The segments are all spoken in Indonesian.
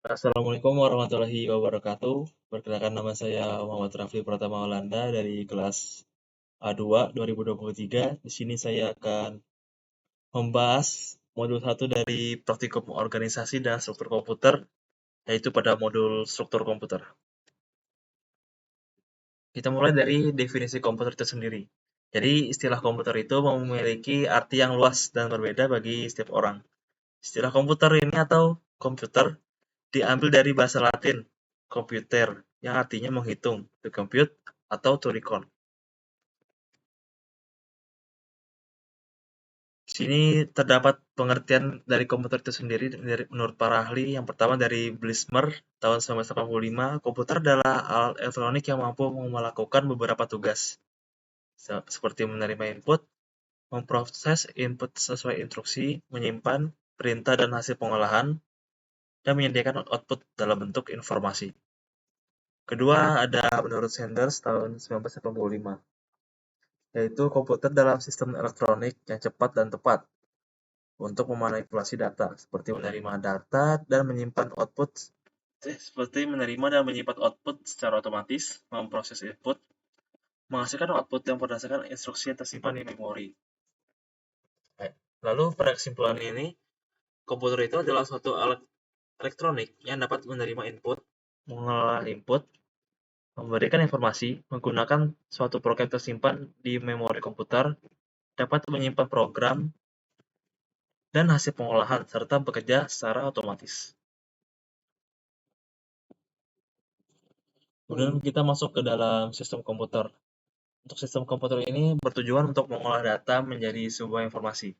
Assalamualaikum warahmatullahi wabarakatuh. Perkenalkan nama saya Muhammad Rafli Pratama Walanda dari kelas A2 2023. Di sini saya akan membahas modul 1 dari praktikum organisasi dan struktur komputer, yaitu pada modul struktur komputer. Kita mulai dari definisi komputer itu sendiri. Jadi, istilah komputer itu memiliki arti yang luas dan berbeda bagi setiap orang. Istilah komputer ini atau komputer diambil dari bahasa Latin "computer" yang artinya menghitung, to compute atau to reckon. Di sini terdapat pengertian dari komputer itu sendiri menurut para ahli. Yang pertama dari Blismer tahun 1985, komputer adalah alat elektronik yang mampu melakukan beberapa tugas, seperti menerima input, memproses input sesuai instruksi, menyimpan perintah dan hasil pengolahan, dan menyediakan output dalam bentuk informasi. Kedua ada menurut Sanders tahun 1985, yaitu komputer dalam sistem elektronik yang cepat dan tepat untuk memanipulasi data, seperti menerima data dan menyimpan output, secara otomatis, memproses input, menghasilkan output yang berdasarkan instruksi yang tersimpan di memori. Lalu pada kesimpulan ini, komputer itu adalah suatu alat elektronik yang dapat menerima input, mengelola input, memberikan informasi, menggunakan suatu program tersimpan di memori komputer, dapat menyimpan program, dan hasil pengolahan, serta bekerja secara otomatis. Kemudian kita masuk ke dalam sistem komputer. Untuk sistem komputer ini bertujuan untuk mengolah data menjadi sebuah informasi.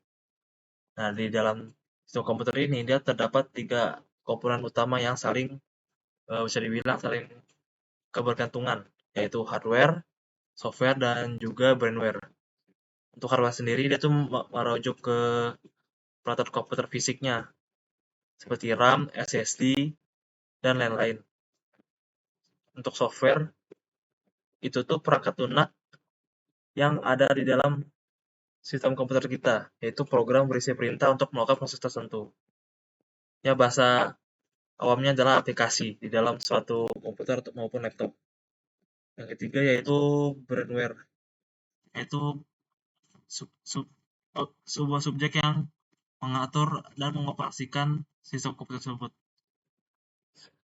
Nah, di dalam sistem komputer ini dia terdapat 3 komponen utama yang saling bisa dibilang saling kebergantungan, yaitu hardware, software, dan juga brainware. Untuk hardware sendiri dia tuh merujuk ke peralatan komputer fisiknya, seperti RAM, SSD, dan lain-lain. Untuk software, itu tuh perangkat lunak yang ada di dalam sistem komputer kita, yaitu program berisi perintah untuk melakukan proses tertentu. Ya, bahasa awamnya adalah aplikasi di dalam suatu komputer maupun laptop. Yang ketiga yaitu brainware, yaitu sebuah subjek yang mengatur dan mengoperasikan sistem komputer tersebut,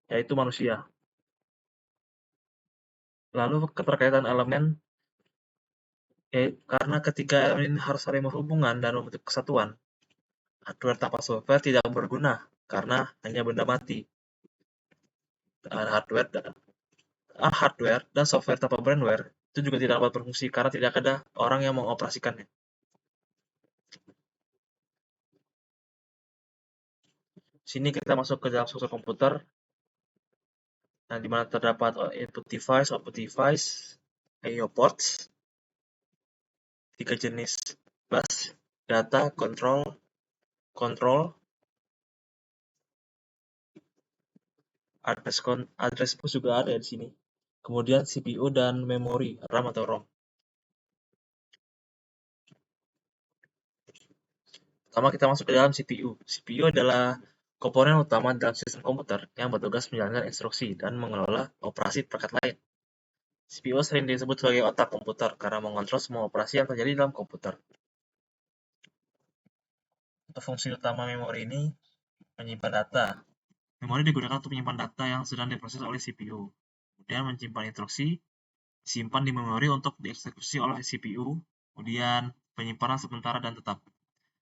yaitu manusia. Lalu keterkaitan elemen, karena ketiga elemen ini harus saling berhubungan dan membentuk kesatuan. Hardware tanpa software tidak berguna karena hanya benda mati. Hardware dan software tanpa brainware itu juga tidak dapat berfungsi karena tidak ada orang yang mengoperasikannya. Sini kita masuk ke dalam struktur komputer, nah di mana terdapat input device, output device, I/O ports, 3 jenis bus, data, control, address bus juga ada di sini. Kemudian CPU dan memori, RAM atau ROM. Pertama kita masuk ke dalam CPU. CPU adalah komponen utama dalam sistem komputer yang bertugas menjalankan instruksi dan mengelola operasi perangkat lain. CPU sering disebut sebagai otak komputer karena mengontrol semua operasi yang terjadi dalam komputer. Untuk fungsi utama memori ini menyimpan data. Memori digunakan untuk menyimpan data yang sedang diproses oleh CPU. Kemudian menyimpan instruksi, disimpan di memori untuk dieksekusi oleh CPU. Kemudian penyimpanan sementara dan tetap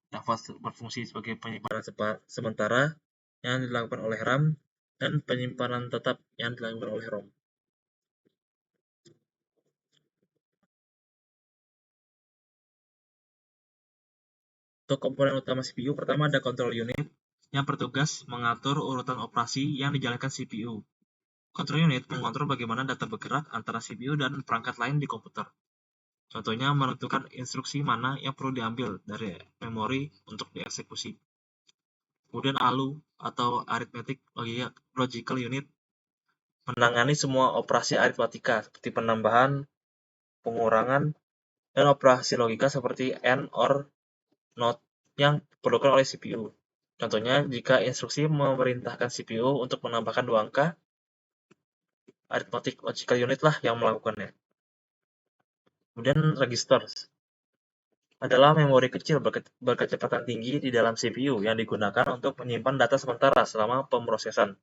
dapat berfungsi sebagai penyimpanan sementara yang dilakukan oleh RAM dan penyimpanan tetap yang dilakukan oleh ROM. Untuk komponen utama CPU, pertama ada control unit yang bertugas mengatur urutan operasi yang dijalankan CPU. Control unit mengontrol bagaimana data bergerak antara CPU dan perangkat lain di komputer. Contohnya menentukan instruksi mana yang perlu diambil dari memori untuk dieksekusi. Kemudian ALU atau Arithmetic Logical Unit menangani semua operasi aritmatika seperti penambahan, pengurangan, dan operasi logika seperti AND, OR, NOT yang diperlukan oleh CPU. Contohnya, jika instruksi memerintahkan CPU untuk menambahkan 2 angka, arithmetic logical unit lah yang melakukannya. Kemudian registers adalah memori kecil berkecepatan tinggi di dalam CPU yang digunakan untuk menyimpan data sementara selama pemrosesan.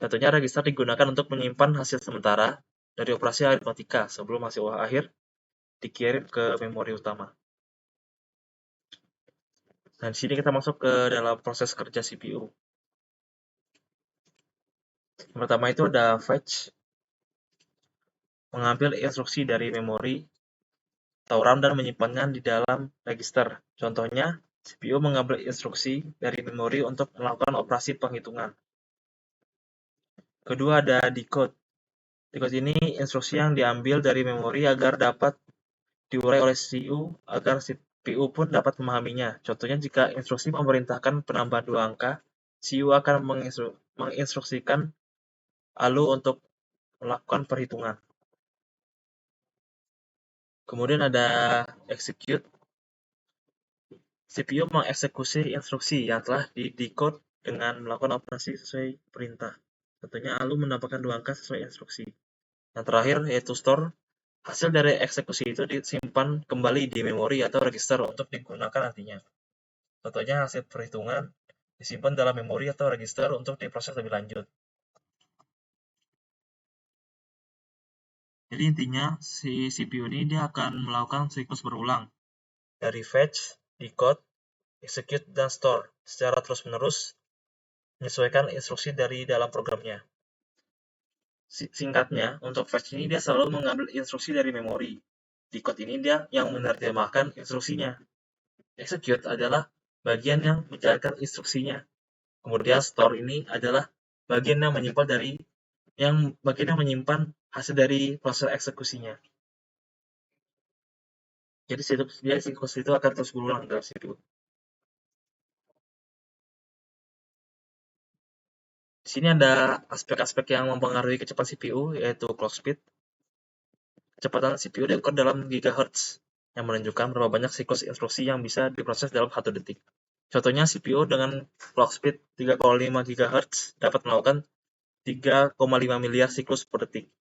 Contohnya, register digunakan untuk menyimpan hasil sementara dari operasi aritmatika sebelum hasil akhir dikirim ke memori utama. Dan di sini kita masuk ke dalam proses kerja CPU. Yang pertama itu ada fetch, mengambil instruksi dari memori atau RAM dan menyimpannya di dalam register. Contohnya, CPU mengambil instruksi dari memori untuk melakukan operasi penghitungan. Kedua ada decode. Decode ini instruksi yang diambil dari memori agar dapat diurai oleh CPU agar CPU pun dapat memahaminya. Contohnya, jika instruksi memerintahkan penambahan 2 angka, CPU akan menginstruksikan ALU untuk melakukan perhitungan. Kemudian ada execute. CPU mengeksekusi instruksi yang telah di-decode dengan melakukan operasi sesuai perintah. Contohnya, ALU menambahkan 2 angka sesuai instruksi. Yang terakhir yaitu store. Hasil dari eksekusi itu disimpan kembali di memori atau register untuk digunakan nantinya. Contohnya, hasil perhitungan disimpan dalam memori atau register untuk diproses lebih lanjut. Jadi intinya, si CPU ini dia akan melakukan siklus berulang dari fetch, decode, execute, dan store secara terus-menerus menyesuaikan instruksi dari dalam programnya. Singkatnya, untuk fetch ini dia selalu mengambil instruksi dari memori. Decode ini dia yang menerjemahkan instruksinya. Execute adalah bagian yang menjalankan instruksinya. Kemudian store ini adalah bagian yang menyimpan hasil dari proses eksekusinya. Jadi siklus itu akan terus berulang dalam CPU. Di sini ada aspek-aspek yang mempengaruhi kecepatan CPU, yaitu clock speed. Kecepatan CPU diukur dalam gigahertz, yang menunjukkan berapa banyak siklus instruksi yang bisa diproses dalam 1 detik. Contohnya, CPU dengan clock speed 3,5 GHz dapat melakukan 3,5 miliar siklus per detik.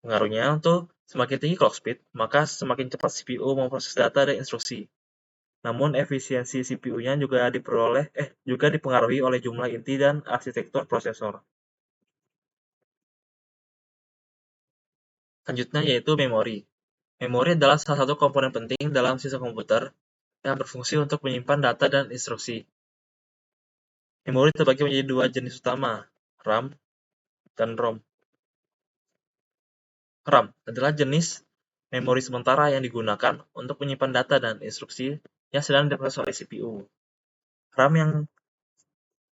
Pengaruhnya, untuk semakin tinggi clock speed, maka semakin cepat CPU memproses data dan instruksi. Namun, efisiensi CPU-nya juga dipengaruhi oleh jumlah inti dan arsitektur prosesor. Selanjutnya yaitu memori. Memori adalah salah satu komponen penting dalam sistem komputer yang berfungsi untuk menyimpan data dan instruksi. Memori terbagi menjadi 2 jenis utama, RAM dan ROM. RAM adalah jenis memori sementara yang digunakan untuk menyimpan data dan instruksi yang sedang diproses oleh CPU. RAM yang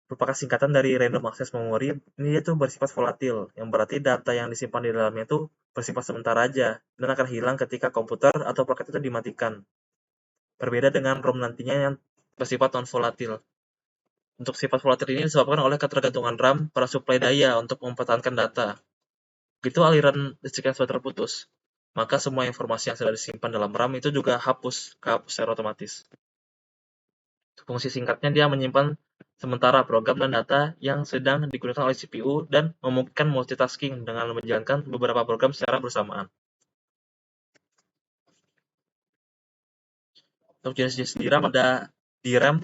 merupakan singkatan dari random access memory, ini itu bersifat volatil, yang berarti data yang disimpan di dalamnya itu bersifat sementara aja dan akan hilang ketika komputer atau perangkat itu dimatikan. Berbeda dengan ROM nantinya yang bersifat non-volatil. Untuk sifat volatil ini disebabkan oleh ketergantungan RAM pada suplai daya untuk mempertahankan data. Begitu aliran listriknya sudah terputus, maka semua informasi yang sudah disimpan dalam RAM itu juga kehapus secara otomatis. Fungsi singkatnya, dia menyimpan sementara program dan data yang sedang digunakan oleh CPU dan memungkinkan multitasking dengan menjalankan beberapa program secara bersamaan. Untuk jenis-jenis DRAM ada DRAM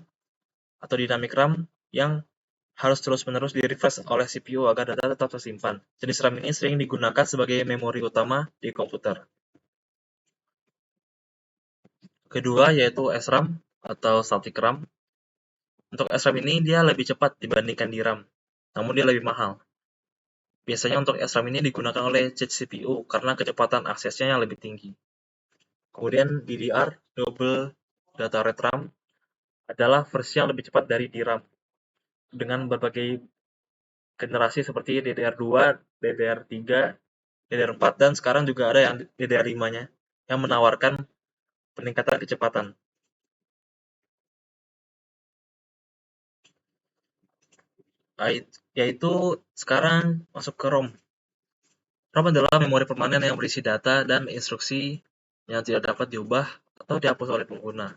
atau dynamic RAM yang harus terus-menerus di-refresh oleh CPU agar data tetap tersimpan. Jenis RAM ini sering digunakan sebagai memori utama di komputer. Kedua yaitu SRAM atau static RAM. Untuk SRAM ini dia lebih cepat dibandingkan DRAM, namun dia lebih mahal. Biasanya untuk SRAM ini digunakan oleh CPU karena kecepatan aksesnya yang lebih tinggi. Kemudian DDR, Double Data Rate RAM, adalah versi yang lebih cepat dari DRAM dengan berbagai generasi seperti DDR2, DDR3, DDR4, dan sekarang juga ada yang DDR5-nya yang menawarkan peningkatan kecepatan. Yaitu sekarang masuk ke ROM. ROM adalah memori permanen yang berisi data dan instruksi yang tidak dapat diubah atau dihapus oleh pengguna.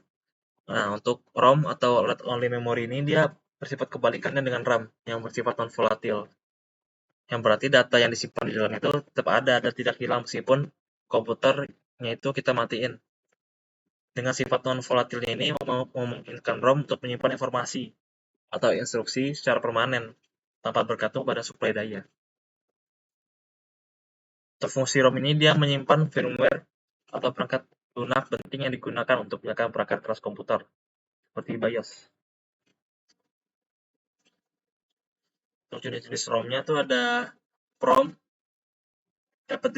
Nah, untuk ROM atau read only memory ini dia bersifat kebalikannya dengan RAM yang bersifat non-volatil. Yang berarti data yang disimpan di dalam itu tetap ada dan tidak hilang meskipun komputernya itu kita matiin. Dengan sifat non-volatilnya ini memungkinkan ROM untuk menyimpan informasi atau instruksi secara permanen tanpa bergantung pada suplai daya. Untuk fungsi ROM ini dia menyimpan firmware atau perangkat lunak penting yang digunakan untuk menyalakan perangkat keras komputer, seperti BIOS. Untuk jenis-jenis ROM-nya tuh ada PROM, dapat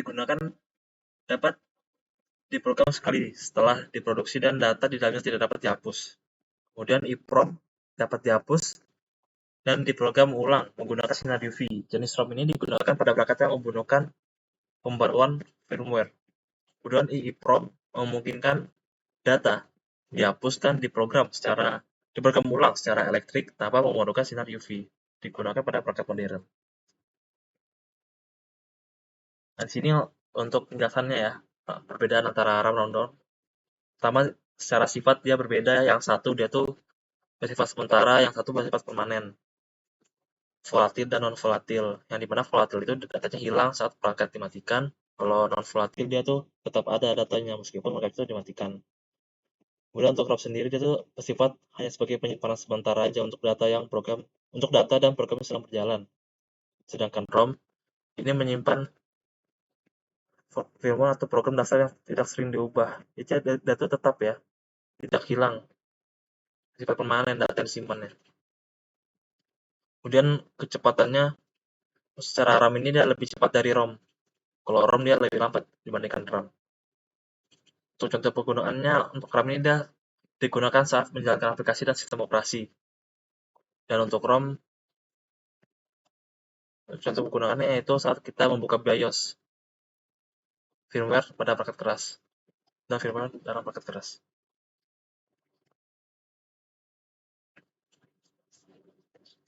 diprogram sekali setelah diproduksi dan data di dalamnya tidak dapat dihapus. Kemudian EEPROM dapat dihapus dan diprogram ulang menggunakan sinar UV. Jenis ROM ini digunakan pada perangkat yang menggunakan pembaruan firmware. Kemudian EEPROM memungkinkan data dihapus dan diprogram ulang secara elektrik tanpa memerlukan sinar UV. Digunakan pada perangkat modern. Nah, di sini untuk penjelasannya ya, perbedaan antara RAM dan non. Pertama, secara sifat dia berbeda. Yang satu dia tuh bersifat sementara, yang satu bersifat permanen. Volatil dan non-volatil. Yang dimana volatil itu datanya hilang saat perangkat dimatikan. Kalau non-volatil dia tuh tetap ada datanya meskipun perangkat itu dimatikan. Kemudian untuk ROM sendiri dia tuh bersifat hanya sebagai penyimpanan sementara aja untuk data dan program yang sedang berjalan. Sedangkan ROM ini menyimpan firmware atau program dasar yang tidak sering diubah. Jadi data tetap ya, tidak hilang. Sifat permanen data disimpannya. Kemudian kecepatannya secara RAM ini dia lebih cepat dari ROM. Kalau ROM dia lebih lambat dibandingkan RAM. Untuk contoh penggunaannya, untuk RAM ini dia digunakan saat menjalankan aplikasi dan sistem operasi. Dan untuk ROM, contoh penggunaannya yaitu saat kita membuka BIOS, firmware pada perangkat keras, dan firmware dalam perangkat keras.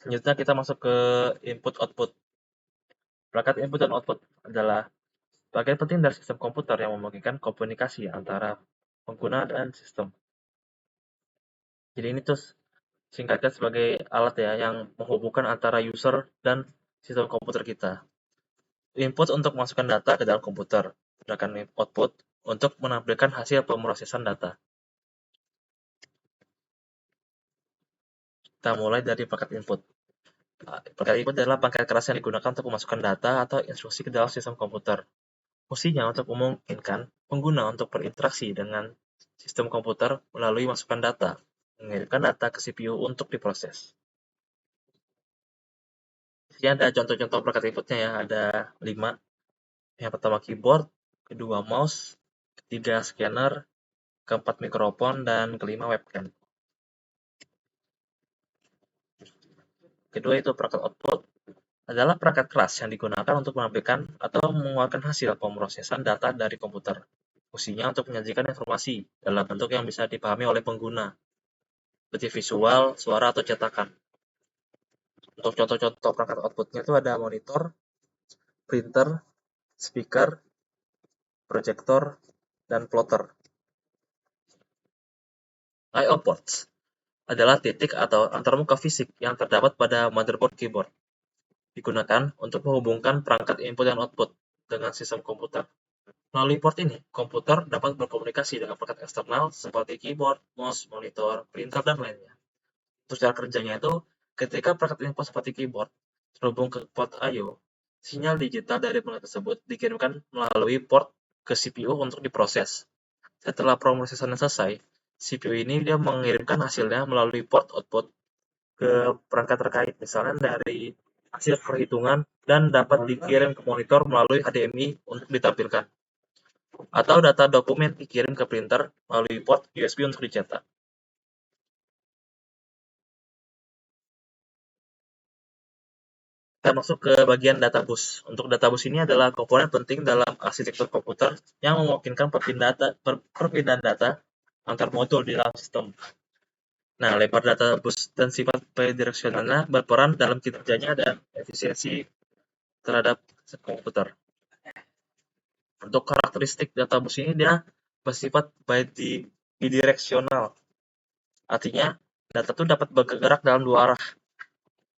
Selanjutnya kita masuk ke input-output. Perangkat input dan output adalah bagian penting dari sistem komputer yang memungkinkan komunikasi antara pengguna dan sistem. Jadi ini tuh singkatnya sebagai alat ya yang menghubungkan antara user dan sistem komputer kita. Input untuk memasukkan data ke dalam komputer, sedangkan output untuk menampilkan hasil pemrosesan data. Kita mulai dari perangkat input. Perangkat input adalah perangkat keras yang digunakan untuk memasukkan data atau instruksi ke dalam sistem komputer. Fungsinya untuk memungkinkan pengguna untuk berinteraksi dengan sistem komputer melalui masukan data, mengirimkan data ke CPU untuk diproses. Di sini ada contoh-contoh perangkat inputnya ya, ada 5. Yang pertama keyboard, kedua mouse, ketiga scanner, keempat mikrofon, dan kelima webcam. Kedua itu perangkat output adalah perangkat keras yang digunakan untuk menampilkan atau mengeluarkan hasil pemrosesan data dari komputer. Fungsinya untuk menyajikan informasi dalam bentuk yang bisa dipahami oleh pengguna, seperti visual, suara, atau cetakan. Untuk contoh-contoh perangkat outputnya itu ada monitor, printer, speaker, proyektor, dan plotter. I/O ports adalah titik atau antarmuka fisik yang terdapat pada motherboard keyboard. Digunakan untuk menghubungkan perangkat input dan output dengan sistem komputer. Melalui port ini, komputer dapat berkomunikasi dengan perangkat eksternal seperti keyboard, mouse, monitor, printer, dan lainnya. Untuk cara kerjanya itu, ketika perangkat input seperti keyboard terhubung ke port I/O, sinyal digital dari perangkat tersebut dikirimkan melalui port ke CPU untuk diproses. Setelah pemrosesannya selesai, CPU ini dia mengirimkan hasilnya melalui port output ke perangkat terkait, misalnya dari hasil perhitungan dan dapat dikirim ke monitor melalui HDMI untuk ditampilkan. Atau data dokumen dikirim ke printer melalui port USB untuk dicetak. Kita masuk ke bagian data bus. Untuk data bus ini adalah komponen penting dalam arsitektur komputer yang memungkinkan perpindahan data antar modul di dalam sistem. Nah, lebar data bus dan sifat bidireksionalnya berperan dalam kinerjanya dan efisiensi terhadap komputer. Untuk karakteristik data bus ini dia bersifat bidireksional. Artinya, data itu dapat bergerak dalam dua arah,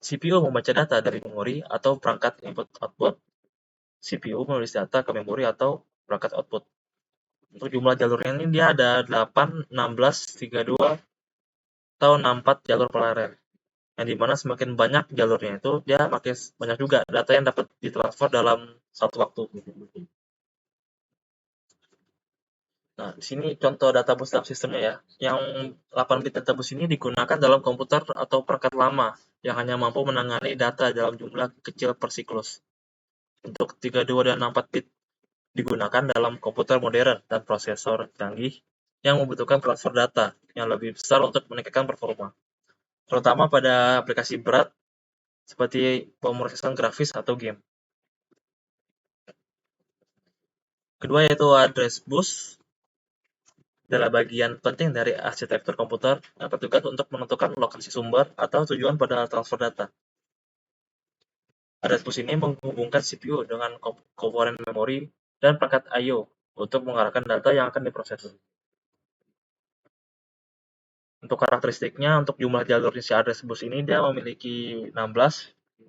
CPU membaca data dari memori atau perangkat input-output. CPU menulis data ke memori atau perangkat output. Untuk jumlah jalurnya ini dia ada 8, 16, 32, atau 64 jalur paralel. Yang dimana semakin banyak jalurnya itu, dia makin banyak juga data yang dapat ditransfer dalam satu waktu. Nah, di sini contoh databus dalam sistemnya ya. Yang 8 bit databus ini digunakan dalam komputer atau perangkat lama yang hanya mampu menangani data dalam jumlah kecil per siklus. Untuk 32 dan 64 bit digunakan dalam komputer modern dan prosesor canggih yang membutuhkan transfer data yang lebih besar untuk meningkatkan performa, terutama pada aplikasi berat seperti pemrosesan grafis atau game. Kedua yaitu address bus adalah bagian penting dari arsitektur komputer yang bertugas untuk menentukan lokasi sumber atau tujuan pada transfer data. Address bus ini menghubungkan CPU dengan komponen memori dan perangkat I/O untuk mengarahkan data yang akan diproses. Untuk karakteristiknya, untuk jumlah jalur isi address bus ini dia memiliki 16,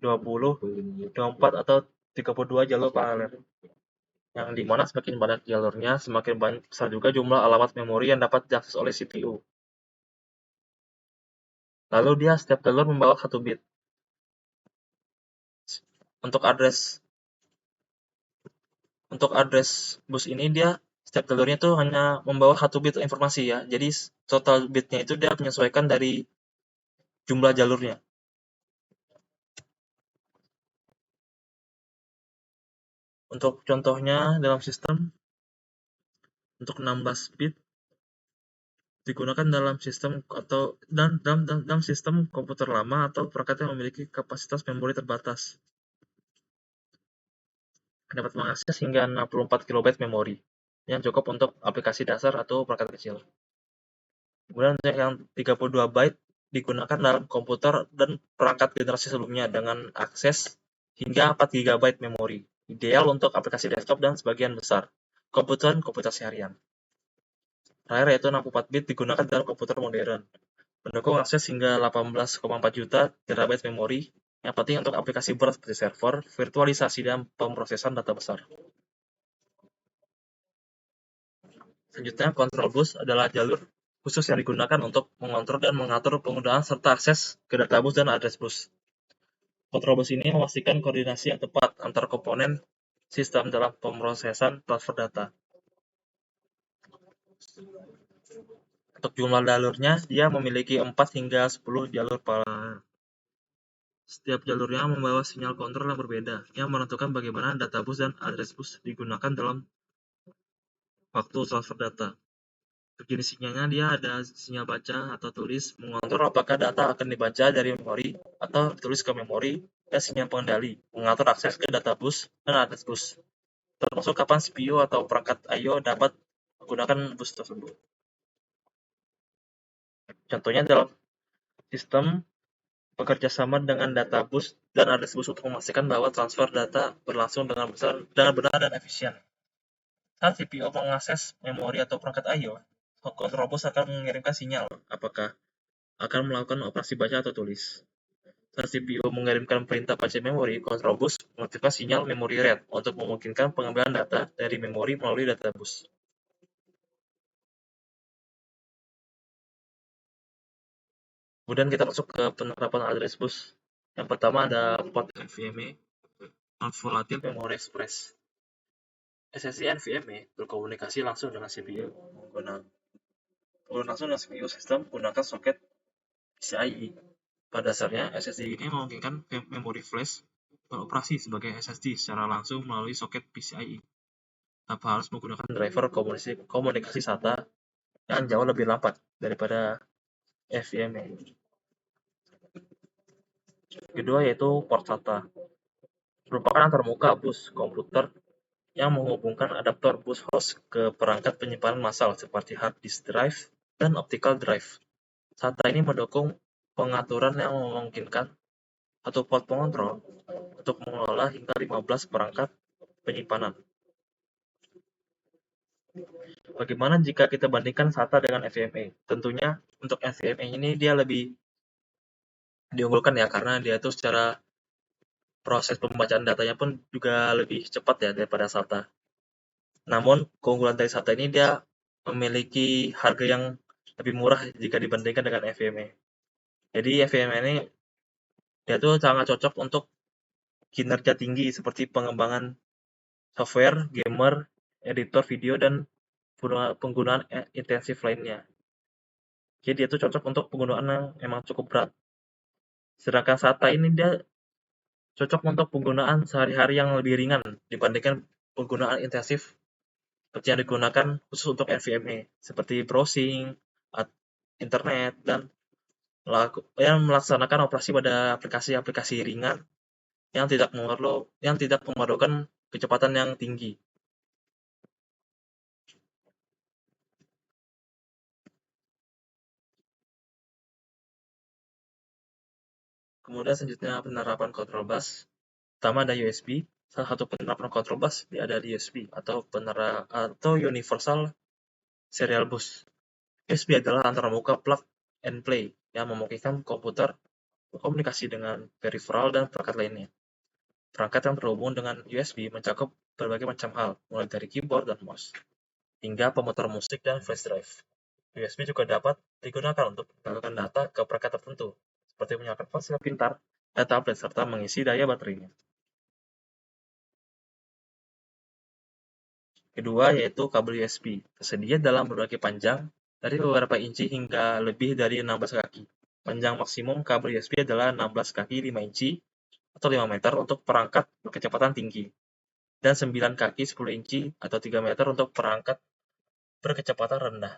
20, 24, atau 32 jalur paralel. Yang dimana semakin banyak jalurnya, semakin besar juga jumlah alamat memori yang dapat diakses oleh CPU. Lalu dia setiap jalur membawa 1 bit. Untuk address bus ini dia setiap jalurnya tuh hanya membawa 1 bit informasi ya. Jadi total bitnya itu dia menyesuaikan dari jumlah jalurnya. Untuk contohnya dalam sistem, untuk 16 bit digunakan dalam sistem atau dalam sistem komputer lama atau perangkat yang memiliki kapasitas memori terbatas. Dapat mengakses hingga 64 KB memori yang cukup untuk aplikasi dasar atau perangkat kecil. Kemudian untuk yang 32 byte digunakan dalam komputer dan perangkat generasi sebelumnya dengan akses hingga 4 GB memori. Ideal untuk aplikasi desktop dan sebagian besar komputer seharian. Terakhir yaitu 64 bit digunakan dalam komputer modern. Mendukung akses hingga 18,4 juta terabyte memori yang penting untuk aplikasi berat seperti server, virtualisasi, dan pemrosesan data besar. Selanjutnya, control bus adalah jalur khusus yang digunakan untuk mengontrol dan mengatur penggunaan serta akses ke databus dan address bus. Control bus ini memastikan koordinasi yang tepat antar komponen sistem dalam pemrosesan transfer data. Untuk jumlah jalurnya, dia memiliki 4 hingga 10 jalur paralel. Setiap jalurnya membawa sinyal kontrol yang berbeda, yang menentukan bagaimana databus dan address bus digunakan dalam waktu transfer data. Untuk jenis sinyalnya, dia ada sinyal baca atau tulis, mengontrol apakah data akan dibaca dari memori atau ditulis ke memori, dan sinyal pengendali, mengatur akses ke databus dan address bus, termasuk kapan CPU atau perangkat I/O dapat menggunakan bus tersebut. Contohnya dalam sistem bekerja sama dengan databus dan address bus untuk memastikan bahwa transfer data berlangsung dengan benar dan efisien. Saat CPU mengakses memori atau perangkat I/O, control bus akan mengirimkan sinyal apakah akan melakukan operasi baca atau tulis. Saat CPU mengirimkan perintah baca memori, control bus mengaktifkan sinyal memory read untuk memungkinkan pengambilan data dari memori melalui databus. Kemudian kita masuk ke penerapan address bus. Yang pertama ada port NVMe, non volatile memory express. SSD NVMe berkomunikasi langsung dengan CPU sistem menggunakan soket PCIe. Pada dasarnya, SSD ini memungkinkan memori flash beroperasi sebagai SSD secara langsung melalui soket PCIe, tanpa harus menggunakan driver komunikasi SATA yang jauh lebih lambat daripada NVMe. Kedua yaitu port SATA, merupakan antarmuka bus komputer yang menghubungkan adaptor bus host ke perangkat penyimpanan massal seperti hard disk drive dan optical drive. SATA ini mendukung pengaturan yang memungkinkan atau port pengontrol untuk mengelola hingga 15 perangkat penyimpanan. Bagaimana jika kita bandingkan SATA dengan NVMe? Tentunya untuk NVMe ini dia lebih diunggulkan ya, karena dia tuh secara proses pembacaan datanya pun juga lebih cepat ya daripada SATA. Namun keunggulan dari SATA ini dia memiliki harga yang lebih murah jika dibandingkan dengan NVMe. Jadi NVMe ini dia tuh sangat cocok untuk kinerja tinggi seperti pengembangan software, gamer, editor video, dan penggunaan intensif lainnya. Jadi dia tuh cocok untuk penggunaan yang emang cukup berat. Sedangkan SATA ini dia cocok untuk penggunaan sehari-hari yang lebih ringan dibandingkan penggunaan intensif seperti yang digunakan khusus untuk NVMe, seperti browsing, internet, dan yang melaksanakan operasi pada aplikasi-aplikasi ringan yang tidak memerlukan kecepatan yang tinggi. Kemudian selanjutnya penerapan kontrol bus. Pertama ada USB. Salah satu penerapan kontrol bus ada di USB atau Universal Serial Bus. USB adalah antarmuka plug and play yang memungkinkan komputer berkomunikasi dengan peripheral dan perangkat lainnya. Perangkat yang terhubung dengan USB mencakup berbagai macam hal, mulai dari keyboard dan mouse, hingga pemutar musik dan flash drive. USB juga dapat digunakan untuk mengaturkan data ke perangkat tertentu, seperti menyalakan ponsel pintar dan tablet, serta mengisi daya baterainya. Kedua yaitu kabel USB, tersedia dalam berbagai panjang, dari beberapa inci hingga lebih dari 16 kaki. Panjang maksimum kabel USB adalah 16 kaki 5 inci atau 5 meter untuk perangkat berkecepatan tinggi, dan 9 kaki 10 inci atau 3 meter untuk perangkat berkecepatan rendah.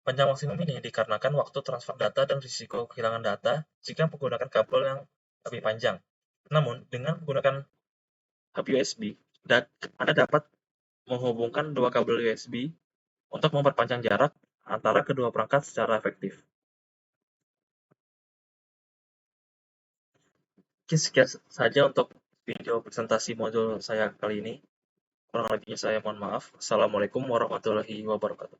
Panjang maksimum ini dikarenakan waktu transfer data dan risiko kehilangan data jika menggunakan kabel yang lebih panjang. Namun, dengan menggunakan hub USB, Anda dapat menghubungkan dua kabel USB untuk memperpanjang jarak antara kedua perangkat secara efektif. Oke, sekian saja untuk video presentasi modul saya kali ini. Kurang lebihnya saya mohon maaf. Assalamualaikum warahmatullahi wabarakatuh.